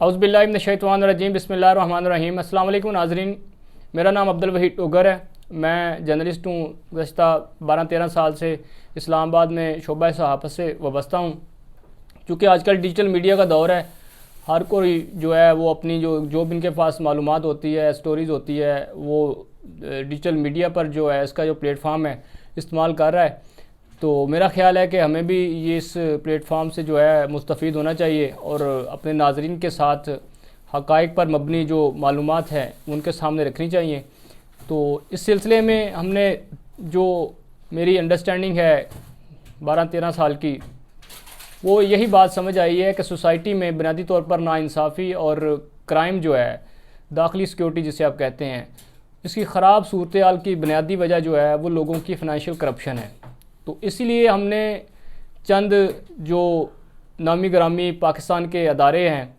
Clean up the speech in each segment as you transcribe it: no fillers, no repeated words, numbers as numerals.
औज़ुबिल्लाहिमिनश्शैतानिर्रजीम बिस्मिल्लाहिर्रहमानिर्रहीम। अस्सलाम वालेकुम नाज़रीन, मेरा नाम अब्दुल वहीद टोगर है। मैं जर्नलिस्ट हूँ। गुज़श्ता 12-13 साल से इस्लामाबाद में शोबा सहाफ़त से वाबस्ता हूँ। चूँकि आजकल डिजिटल मीडिया का दौर है, हर कोई जो है वो अपनी जो भी इनके पास मालूमात होती है, स्टोरीज़ होती है, वो डिजिटल मीडिया पर जो है इसका जो प्लेटफॉर्म है इस्तेमाल कर रहा है। तो मेरा ख़्याल है कि हमें भी ये इस प्लेटफॉर्म से जो है मुस्तफ़ीद होना चाहिए और अपने नाज़रीन के साथ हक़ाइक़ पर मबनी जो मालूमात हैं उनके सामने रखनी चाहिए। तो इस सिलसिले में हमने जो मेरी अंडरस्टैंडिंग है 12-13 साल की, वो यही बात समझ आई है कि सोसाइटी में बुनियादी तौर पर नाइंसाफ़ी और क्राइम जो है, दाखिली सिक्योरिटी जिसे आप कहते हैं, इसकी ख़राब सूरत हाल की बुनियादी वजह जो है वो लोगों की फ़ाइनेंशियल करप्शन है। तो इसीलिए हमने चंद जो नामी ग्रामी पाकिस्तान के अदारे हैं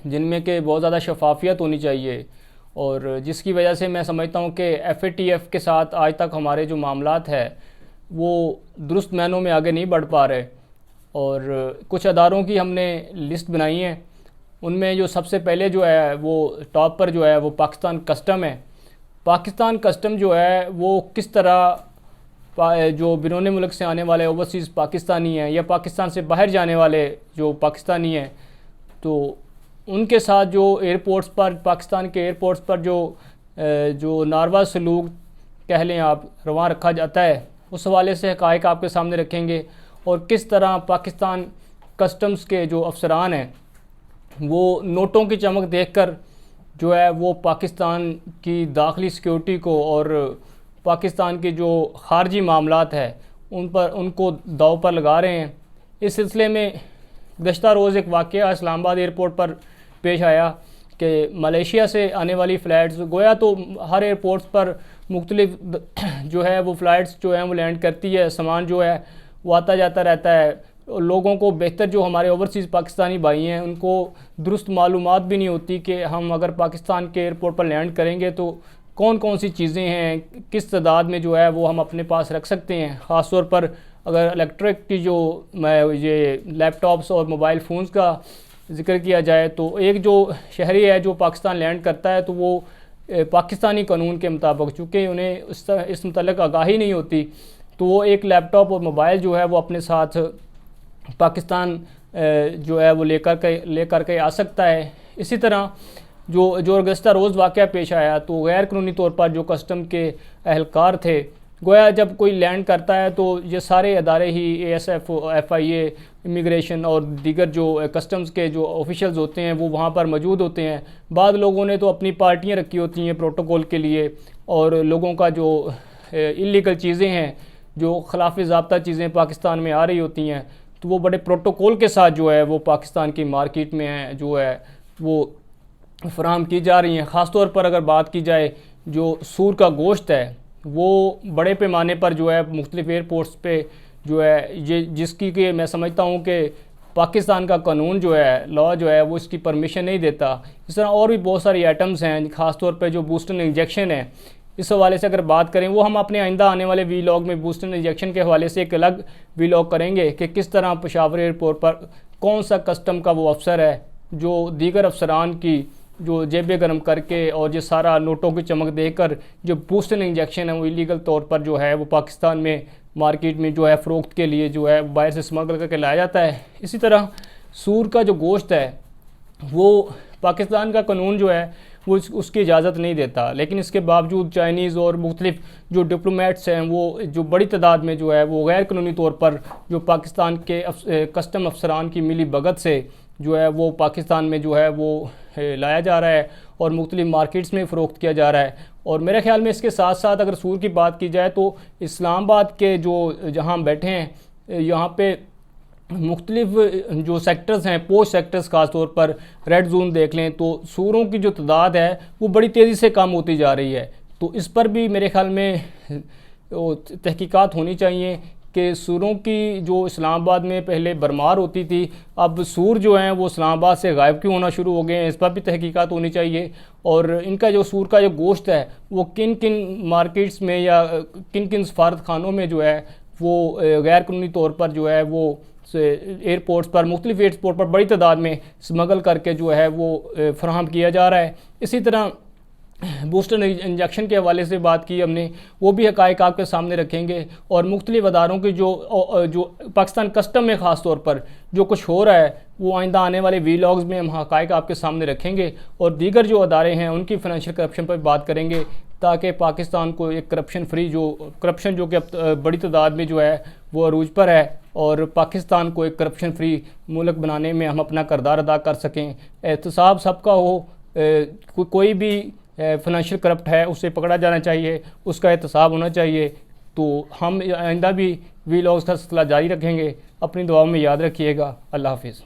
जिनमें के बहुत ज़्यादा शफाफियत होनी चाहिए और जिसकी वजह से मैं समझता हूँ कि FATF के साथ आज तक हमारे जो मामलात है वो दुरुस्त मायनों में आगे नहीं बढ़ पा रहे। और कुछ अदारों की हमने लिस्ट बनाई है। उनमें जो सबसे पहले जो है वो टॉप पर जो है वो पाकिस्तान कस्टम है। पाकिस्तान कस्टम जो है वो किस तरह जो बिरूनी मुल्क से आने वाले ओवरसीज़ पाकिस्तानी हैं या पाकिस्तान से बाहर जाने वाले जो पाकिस्तानी हैं, तो उनके साथ जो एयरपोर्ट्स पर, पाकिस्तान के एयरपोर्ट्स पर जो नारवा सलूक कह लें आप, रवां रखा जाता है, उस हवाले से हक़ाइक़ आपके सामने रखेंगे। और किस तरह पाकिस्तान कस्टम्स के जो अफसरान हैं वो नोटों की चमक देखकर जो है वो पाकिस्तान की दाखिली सिक्योरिटी को और पाकिस्तान के जो ख़ारजी मामलात है उनको दाव पर लगा रहे हैं। इस सिलसिले में गुज़श्ता रोज़ एक वाक़या इस्लामाबाद एयरपोर्ट पर पेश आया कि मलेशिया से आने वाली फ़्लाइट्स, गोया तो हर एयरपोर्ट्स पर मुख्तलिफ जो है वो फ़्लाइट्स जो हैं वो लैंड करती है, सामान जो है वो आता जाता रहता है। लोगों को बेहतर, जो हमारे ओवरसीज़ पाकिस्तानी भाई हैं, उनको दुरुस्त मालूमात भी नहीं होती कि हम अगर पाकिस्तान के एयरपोर्ट पर लैंड करेंगे तो कौन कौन सी चीज़ें हैं, किस तादाद में जो है वो हम अपने पास रख सकते हैं। ख़ास तौर पर अगर इलेक्ट्रिक की जो ये लैपटॉप्स और मोबाइल फ़ोन्स का ज़िक्र किया जाए तो एक जो शहरी है जो पाकिस्तान लैंड करता है तो वो पाकिस्तानी कानून के मुताबिक, चूँकि उन्हें इस मतलब आगाही नहीं होती, तो वो एक लैपटॉप और मोबाइल जो है वो अपने साथ पाकिस्तान जो है वो लेकर के आ सकता है। इसी तरह जो गुज़श्ता रोज़ वाक़या पेश आया तो गैर कानूनी तौर पर जो कस्टम के अहलकार थे, गोया जब कोई लैंड करता है तो ये सारे अदारे ही ASF, FIA, इमिग्रेशन और दीगर जो कस्टम्स के जो ऑफिशियल्स होते हैं वो वहाँ पर मौजूद होते हैं। बाद लोगों ने तो अपनी पार्टियाँ रखी होती हैं प्रोटोकॉल के लिए, और लोगों का जो इल्लीगल चीज़ें हैं, जो खिलाफ ज़ाब्ता चीज़ें पाकिस्तान में आ रही होती हैं, तो वो बड़े प्रोटोकॉल के साथ जो है वो पाकिस्तान की मार्केट में जो है वो फ़राहम की जा रही हैं। ख़ास तौर पर अगर बात की जाए जो सूर का गोश्त है वो बड़े पैमाने पर जो है मुख्तलिफ़ एयरपोर्ट्स पे जो है ये, जिसकी कि मैं समझता हूँ कि पाकिस्तान का कानून जो है, लॉ जो है वो इसकी परमिशन नहीं देता। इस तरह और भी बहुत सारी आइटम्स हैं, ख़ास तौर पे जो बूस्टर इंजेक्शन है, इस हवाले से अगर बात करें, वो हम अपने आइंदा आने वाले वीलॉग में बूस्टर इंजेक्शन के हवाले से एक अलग वीलॉग करेंगे कि किस तरह पेशावर एयरपोर्ट पर कौन सा कस्टम का वो अफसर है जो दीगर अफसरान की जो जेबें गर्म करके और ये सारा नोटों की चमक देकर जो बूस्टर इंजेक्शन है वो इलीगल तौर पर जो है वो पाकिस्तान में मार्केट में जो है फ़रोख्त के लिए जो है बाहर से स्मगल करके लाया जाता है। इसी तरह सूर का जो गोश्त है वो पाकिस्तान का कानून जो है वो उसकी इजाज़त नहीं देता, लेकिन इसके बावजूद चाइनीज़ और मुख्तलिफ जो डिप्लोमेट्स हैं वो जो बड़ी तादाद में जो है वो गैर कानूनी तौर पर जो पाकिस्तान के कस्टम अफसरान की मिली भगत से जो है वो पाकिस्तान में जो है वो लाया जा रहा है और मुख्तलिफ मार्केट्स में फ़रोख्त किया जा रहा है। और मेरे ख़्याल में इसके साथ साथ अगर सूर की बात की जाए तो इस्लामाबाद के जो जहाँ हम बैठे हैं यहाँ पे मुख्तलिफ जो सेक्टर्स हैं, पोस्ट सेक्टर्स, ख़ास तौर पर रेड जोन देख लें तो सूरों की जो तादाद है वो बड़ी तेज़ी से कम होती जा रही है। तो इस पर भी मेरे ख़्याल में तहकीकात होनी चाहिए कि सूरों की जो इस्लामाबाद में पहले भरमार होती थी, अब सूर जो हैं वो इस्लामाबाद से गायब क्यों होना शुरू हो गए हैं, इस पर भी तहकीकात होनी चाहिए। और इनका जो सूर का जो गोश्त है वो किन किन मार्केट्स में या किन किन सफारत खानों में जो है वो गैर कानूनी तौर पर जो है वो एयरपोर्ट्स पर, मुख्तलिफ एयरपोर्ट पर बड़ी तादाद में स्मगल करके जो है वो फराहम किया जा रहा है। इसी तरह बूस्टर इंजेक्शन के हवाले से बात की हमने, वो भी हक़ाइक़ आपके सामने रखेंगे, और मुख्तलिफ़ अदारों की जो पाकिस्तान कस्टम में ख़ास तौर पर जो कुछ हो रहा है वो आइंदा आने वाले वीलॉग्स में हम हक़ाइक़ आपके सामने रखेंगे, और दीगर जो अदारे हैं उनकी फ़ाइनेंशियल करप्शन पर बात करेंगे, ताकि पाकिस्तान को एक करप्शन फ्री करप्शन जो कि अब बड़ी तादाद में जो है वो अरूज पर है, और पाकिस्तान को एक करप्शन फ्री मुल्क बनाने में हम अपना किरदार अदा कर सकें। एहतसाब सबका हो, कोई भी फाइनेंशियल करप्ट है उसे पकड़ा जाना चाहिए, उसका एहतसाब होना चाहिए। तो हम आइंदा भी वीलॉग्स का सिलसिला जारी रखेंगे। अपनी दुआओं में याद रखिएगा। अल्लाह हाफिज़।